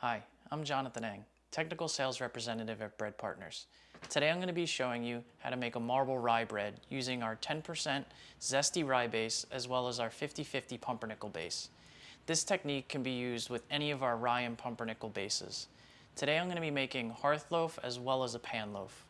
Hi, I'm Jonathan Eng, Technical Sales Representative at Bread Partners. Today I'm going to be showing you how to make a marble rye bread using our 10% zesty rye base as well as our 50/50 pumpernickel base. This technique can be used with any of our rye and pumpernickel bases. Today I'm going to be making hearth loaf as well as a pan loaf.